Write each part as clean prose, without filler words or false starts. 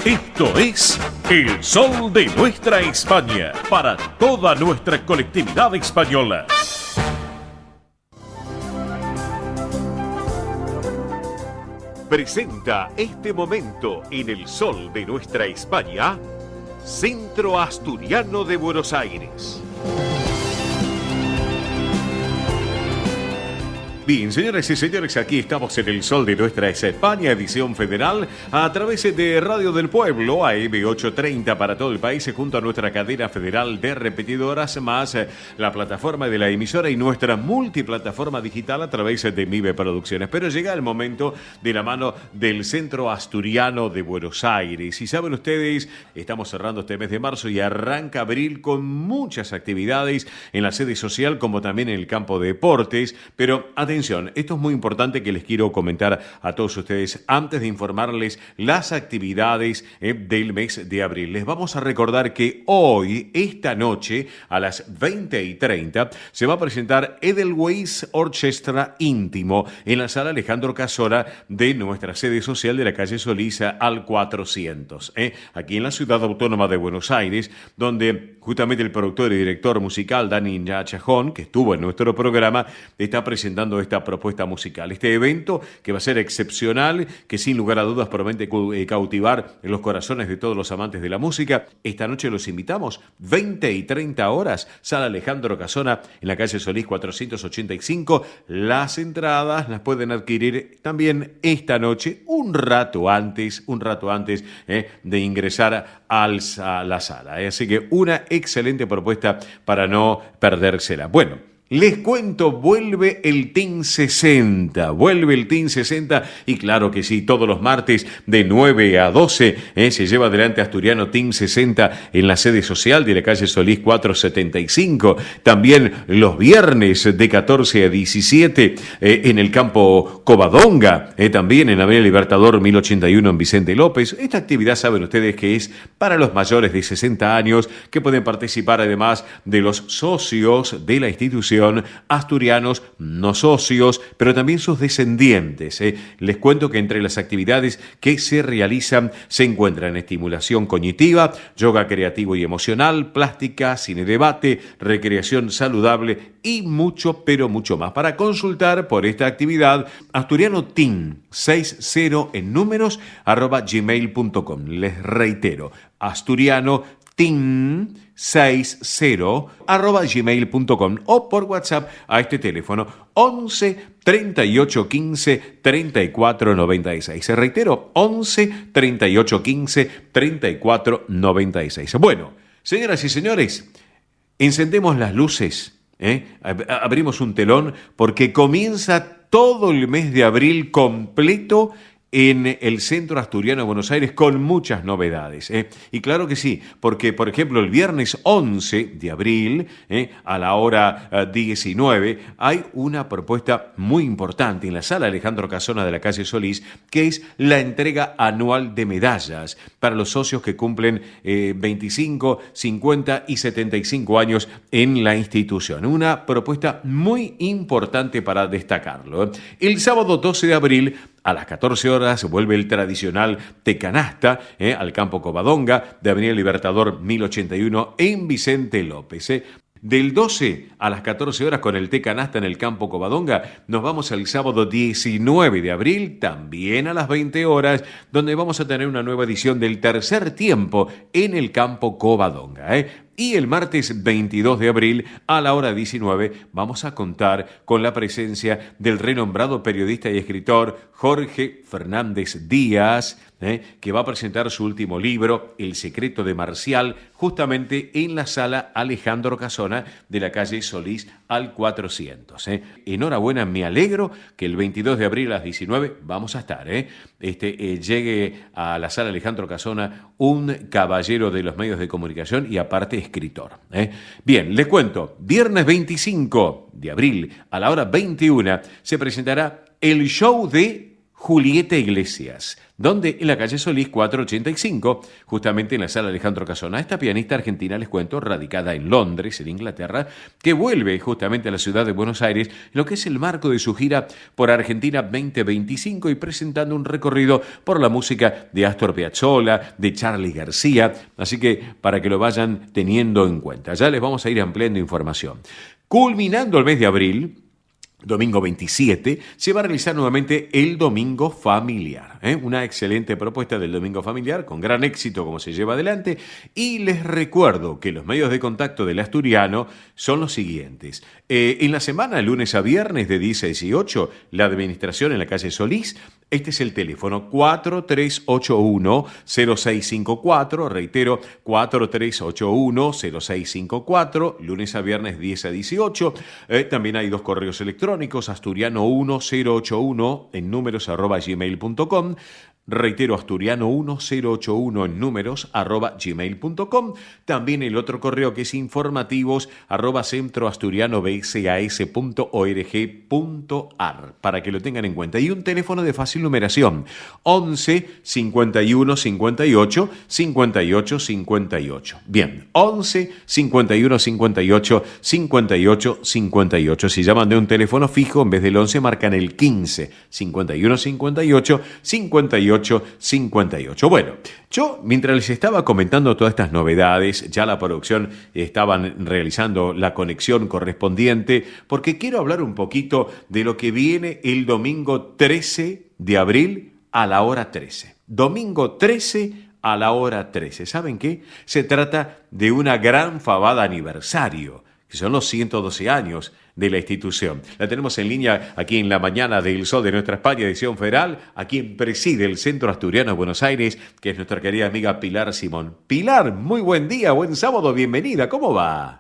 Esto es El Sol de Nuestra España, para toda nuestra colectividad española. Presenta este momento en El Sol de Nuestra España, Centro Asturiano de Buenos Aires. Bien, señoras y señores, aquí estamos en El Sol de Nuestra España, edición federal, a través de Radio del Pueblo, AM 830 para todo el país, junto a nuestra cadena federal de repetidoras, más la plataforma de la emisora y nuestra multiplataforma digital a través de MIBE Producciones. Pero llega el momento de la mano del Centro Asturiano de Buenos Aires. Y saben ustedes, estamos cerrando este mes de marzo y arranca abril con muchas actividades en la sede social como también en el campo de deportes, pero atención, esto es muy importante que les quiero comentar a todos ustedes antes de informarles las actividades del mes de abril. Les vamos a recordar que hoy, esta noche, a las 20:30, se va a presentar Edelweiss Orchestra Íntimo en la sala Alejandro Casona de nuestra sede social de la calle Solís al 400, aquí en la ciudad autónoma de Buenos Aires, donde justamente el productor y director musical Dani Chajón, que estuvo en nuestro programa, está presentando esta propuesta musical. Este evento que va a ser excepcional, que sin lugar a dudas promete cautivar en los corazones de todos los amantes de la música. Esta noche los invitamos, 20:30 horas, sala Alejandro Casona en la calle Solís 485. Las entradas las pueden adquirir también esta noche, un rato antes de ingresar a la sala. Así que una excelente propuesta para no perdérsela. Bueno, les cuento, vuelve el Team 60, y claro que sí, todos los martes de 9 a 12 se lleva adelante Asturiano Team 60 en la sede social de la calle Solís 475, también los viernes de 14 a 17 en el campo Covadonga, también en la Avenida Libertador 1081 en Vicente López. Esta actividad saben ustedes que es para los mayores de 60 años que pueden participar además de los socios de la institución, asturianos no socios, pero también sus descendientes. Les cuento que entre las actividades que se realizan se encuentran estimulación cognitiva, yoga creativo y emocional, plástica, cine debate, recreación saludable y mucho, pero mucho más. Para consultar por esta actividad, Asturiano Team 60 en números @gmail.com. Les reitero, Asturiano Team 60 @gmail.com o por WhatsApp a este teléfono 11 38 15 34 96. Se reitero, 11 38 15 34 96. Bueno, señoras y señores, encendemos las luces, abrimos un telón porque comienza todo el mes de abril completo en el Centro Asturiano de Buenos Aires con muchas novedades. Y claro que sí, porque por ejemplo el viernes 11 de abril a la hora 19 hay una propuesta muy importante en la sala Alejandro Casona de la calle Solís, que es la entrega anual de medallas para los socios que cumplen 25, 50 y 75 años en la institución. Una propuesta muy importante para destacarlo. El sábado 12 de abril a las 14 horas vuelve el tradicional té canasta al campo Covadonga de Avenida Libertador 1081 en Vicente López. Del 12 a las 14 horas con el té canasta en el campo Covadonga, nos vamos al sábado 19 de abril, también a las 20 horas, donde vamos a tener una nueva edición del tercer tiempo en el campo Covadonga. Y el martes 22 de abril a la hora 19 vamos a contar con la presencia del renombrado periodista y escritor Jorge Fernández Díaz, que va a presentar su último libro, El secreto de Marcial, justamente en la sala Alejandro Casona de la calle Solís al 400. Enhorabuena, me alegro que el 22 de abril a las 19 vamos a estar. Llegue a la sala Alejandro Casona un caballero de los medios de comunicación y aparte escritor. Bien, les cuento, viernes 25 de abril a la hora 21 se presentará el show de Julieta Iglesias, donde en la calle Solís 485, justamente en la sala Alejandro Casona. Esta pianista argentina, les cuento, radicada en Londres, en Inglaterra, que vuelve justamente a la ciudad de Buenos Aires, en lo que es el marco de su gira por Argentina 2025 y presentando un recorrido por la música de Astor Piazzolla, de Charly García, así que para que lo vayan teniendo en cuenta. Ya les vamos a ir ampliando información. Culminando el mes de abril, domingo 27, se va a realizar nuevamente el Domingo Familiar. Una excelente propuesta del Domingo Familiar, con gran éxito como se lleva adelante. Y les recuerdo que los medios de contacto del Asturiano son los siguientes. En la semana, lunes a viernes, de 10 a 18, la administración en la calle Solís. Este es el teléfono 4381-0654, reitero, 4381-0654, lunes a viernes 10 a 18. También hay 2 correos electrónicos, asturiano1081 en números @gmail.com. Reitero, asturiano1081 en números @gmail.com. También el otro correo que es informativos @centroasturianobsas.org.ar, para que lo tengan en cuenta. Y un teléfono de fácil numeración, 11 51 58 58 58. Bien, 11 51 58 58 58. Si llaman de un teléfono fijo, en vez del 11 marcan el 15 51 58 58 58. Bueno, yo mientras les estaba comentando todas estas novedades, ya la producción estaban realizando la conexión correspondiente, porque quiero hablar un poquito de lo que viene el domingo 13 de abril a la hora 13. Domingo 13 a la hora 13. ¿Saben qué? Se trata de una gran fabada aniversario, que son los 112 años de la institución. La tenemos en línea aquí en la mañana del Sol de Nuestra España, edición federal, a quien preside el Centro Asturiano de Buenos Aires, que es nuestra querida amiga Pilar Simón. Pilar, muy buen día, buen sábado, bienvenida, ¿cómo va?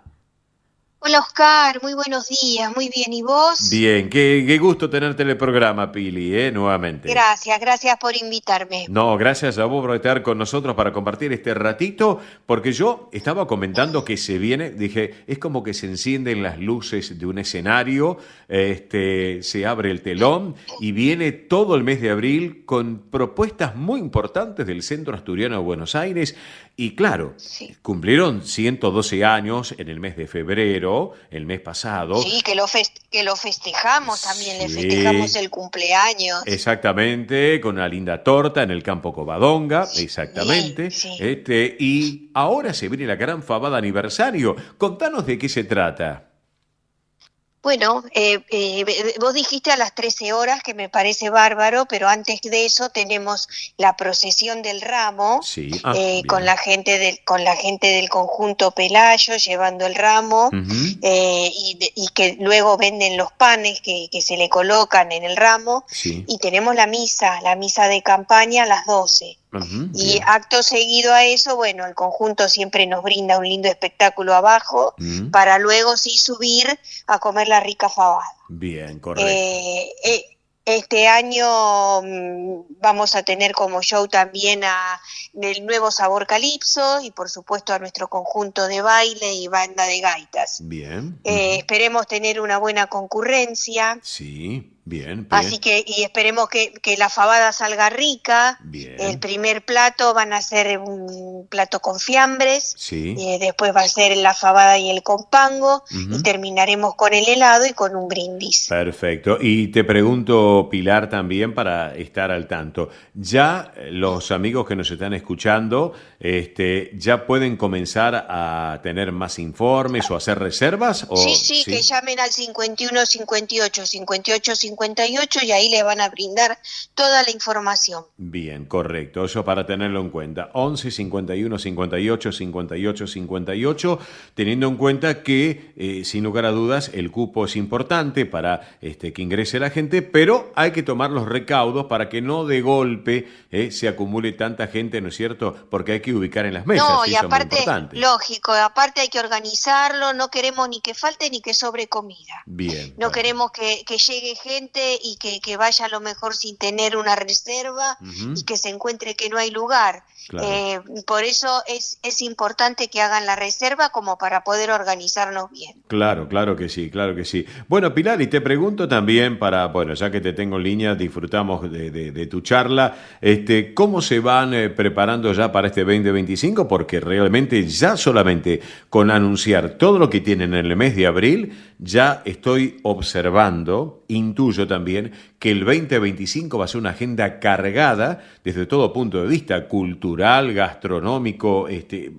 Hola Oscar, muy buenos días, muy bien. ¿Y vos? Bien, qué gusto tenerte en el programa, Pili, nuevamente. Gracias por invitarme. No, gracias a vos por estar con nosotros para compartir este ratito, porque yo estaba comentando que se viene, dije, es como que se encienden las luces de un escenario, se abre el telón y viene todo el mes de abril con propuestas muy importantes del Centro Asturiano de Buenos Aires. Y claro, Sí, cumplieron 112 años en el mes de febrero, el mes pasado. sí, que lo festejamos también, le festejamos Sí, el cumpleaños. exactamente, con una linda torta en el campo Covadonga, Sí, exactamente. sí. Y ahora se viene la gran fabada aniversario. Contanos de qué se trata. Bueno, vos dijiste a las 13 horas, que me parece bárbaro, pero antes de eso tenemos la procesión del ramo, Sí, con bien. con la gente del conjunto Pelayo llevando el ramo, Ujú, y que luego venden los panes que se le colocan en el ramo, sí, y tenemos la misa de campaña a las 12. ujú, Y bien. acto seguido a eso, bueno, el conjunto siempre nos brinda un lindo espectáculo abajo, Mm, para luego sí subir a comer la rica fabada. bien, correcto. Eh, eh, este año vamos a tener como show también el nuevo Sabor Calipso y por supuesto a nuestro conjunto de baile y banda de gaitas. Bien. Ujú, Esperemos tener una buena concurrencia. sí, bien, bien, Así que, y esperemos que la fabada salga rica. El bien. primer plato van a ser un plato con fiambres, Sí. después va a ser la fabada y el compango, y Ujú. terminaremos con el helado y con un brindis. Perfecto. Y te pregunto, Pilar, también para estar al tanto. ¿Ya los amigos que nos están escuchando, ya pueden comenzar a tener más informes o hacer reservas? Sí, ¿O sí, que sí? llamen al 51 58 58 58 y ahí le van a brindar toda la información. Bien, correcto. Eso para tenerlo en cuenta. 11 51 58 58 58, teniendo en cuenta que, sin lugar a dudas, el cupo es importante para que ingrese la gente, pero hay que tomar los recaudos para que no de golpe se acumule tanta gente, ¿no es cierto? Porque hay que ubicar en las mesas, No, y y eso es muy aparte, importante. lógico, aparte hay que organizarlo, no queremos ni que falte ni que sobre comida. Bien, No perfecto. queremos que llegue gente gente y que vaya a lo mejor sin tener una reserva Ujú. y que se encuentre que no hay lugar. Claro. Por eso es importante que hagan la reserva como para poder organizarnos bien. Claro, claro que sí, claro que sí. Bueno, Pilar, y te pregunto también bueno, ya que te tengo en línea, disfrutamos de tu charla, ¿cómo se van preparando ya para este 2025? Porque realmente ya solamente con anunciar todo lo que tienen en el mes de abril, ya estoy observando, intuyo también, que el 2025 va a ser una agenda cargada desde todo punto de vista, cultural, gastronómico.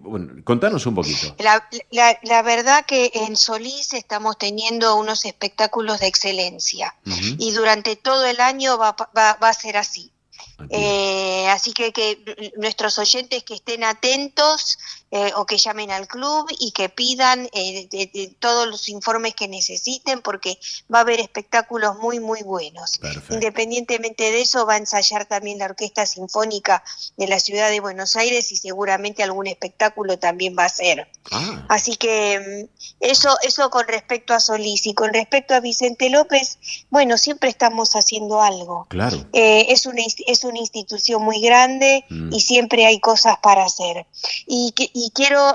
Bueno, contanos un poquito. La verdad que en Solís estamos teniendo unos espectáculos de excelencia Ujú. y durante todo el año va a ser así. Bien. Así que nuestros oyentes que estén atentos o que llamen al club y que pidan de todos los informes que necesiten porque va a haber espectáculos muy muy buenos. Perfecto. Independientemente de eso va a ensayar también la Orquesta Sinfónica de la Ciudad de Buenos Aires y seguramente algún espectáculo también va a ser. Ah, Así que eso con respecto a Solís y con respecto a Vicente López, bueno, siempre estamos haciendo algo. claro. Es una institución muy grande Mm. y siempre hay cosas para hacer. Y quiero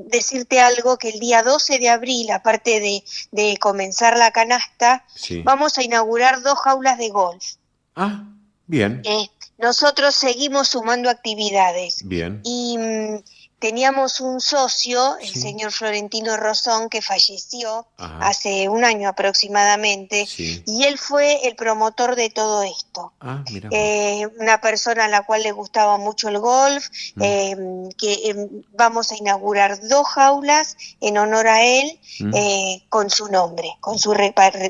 decirte algo, que el día 12 de abril, aparte de comenzar la canasta, Sí. vamos a inaugurar 2 jaulas de golf. Ah, bien, Nosotros seguimos sumando actividades bien. y teníamos un socio, el Sí. señor Florentino Rosón, que falleció Ajá. hace un año aproximadamente, Sí. y él fue el promotor de todo esto. Ah, mira vos. Una persona a la cual le gustaba mucho el golf, Mm. vamos a inaugurar 2 jaulas en honor a él, Mm. con su nombre,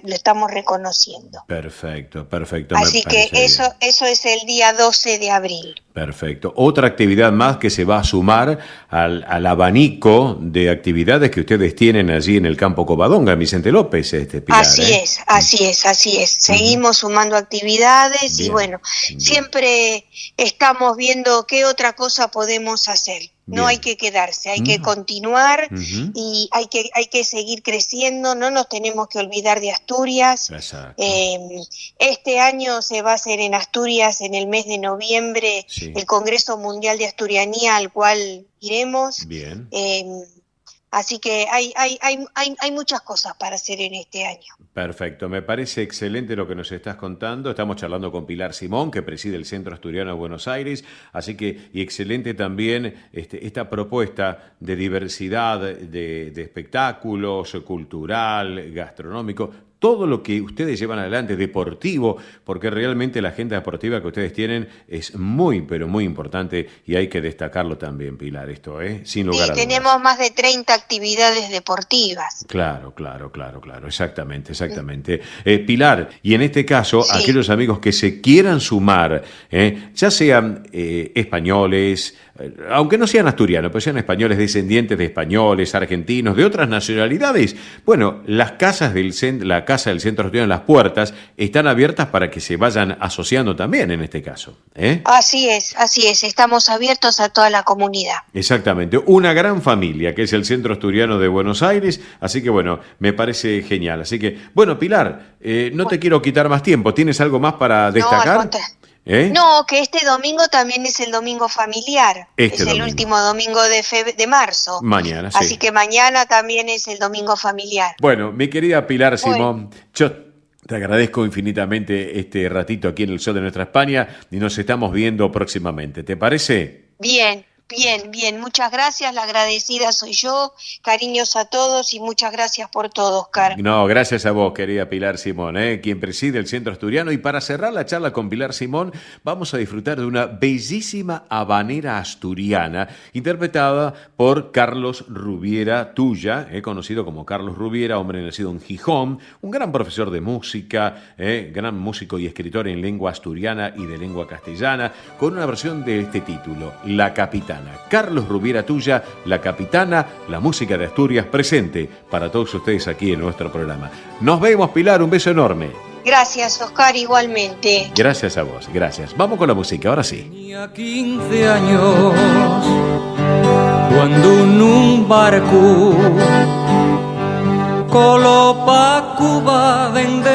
lo estamos reconociendo. Perfecto, perfecto, me Así que parece bien. eso es el día 12 de abril. Perfecto. Otra actividad más que se va a sumar al abanico de actividades que ustedes tienen allí en el campo Covadonga, Vicente López, Pilar, Así es, así es, así es. Ujú. Seguimos sumando actividades y Bien, bueno, bien, siempre estamos viendo qué otra cosa podemos hacer. No hay bien. que quedarse, hay que Mm. continuar Ujú. y hay que seguir creciendo, no nos tenemos que olvidar de Asturias. Exacto. Este año se va a hacer en Asturias en el mes de noviembre Sí. el Congreso Mundial de Asturianía al cual iremos. Bien. Así que hay muchas cosas para hacer en este año. Perfecto, me parece excelente lo que nos estás contando. Estamos charlando con Pilar Simón, que preside el Centro Asturiano de Buenos Aires, así que, y excelente también esta propuesta de diversidad de espectáculos, cultural, gastronómico, todo lo que ustedes llevan adelante, deportivo, porque realmente la agenda deportiva que ustedes tienen es muy, pero muy importante y hay que destacarlo también, Pilar, sin lugar Sí, a tenemos dudas. más de 30 actividades deportivas. Claro, exactamente. Pilar, y en este caso, Sí. aquellos amigos que se quieran sumar, ya sean españoles, aunque no sean asturianos, pero sean españoles, descendientes de españoles, argentinos, de otras nacionalidades, bueno, la casa del Centro Asturiano, las puertas, están abiertas para que se vayan asociando también en este caso. Así es, estamos abiertos a toda la comunidad. Exactamente, una gran familia que es el Centro Asturiano de Buenos Aires, así que bueno, me parece genial. Así que, bueno, Pilar, no te quiero quitar más tiempo, ¿tienes algo más para No, al destacar? contrario. No, que este domingo también es el domingo familiar, Este es el domingo. último domingo de marzo, Mañana, sí. así que mañana también es el domingo familiar. Bueno, mi querida Pilar Bueno. Simón, yo te agradezco infinitamente este ratito aquí en el Sol de Nuestra España y nos estamos viendo próximamente, ¿te parece? Bien, muchas gracias, la agradecida soy yo, cariños a todos y muchas gracias por todo, Oscar. No, gracias a vos, querida Pilar Simón, quien preside el Centro Asturiano. Y para cerrar la charla con Pilar Simón, vamos a disfrutar de una bellísima habanera asturiana interpretada por Carlos Rubiera Tuya, conocido como Carlos Rubiera, hombre nacido en Gijón, un gran profesor de música, gran músico y escritor en lengua asturiana y de lengua castellana, con una versión de este título, La Capitana. Carlos Rubiera Tuya, La Capitana, la música de Asturias presente para todos ustedes aquí en nuestro programa. Nos vemos, Pilar, un beso enorme. Gracias, Oscar, igualmente. Gracias a vos, gracias. Vamos con la música, ahora sí. Tenía 15 años cuando en un barco coló pa' Cuba vender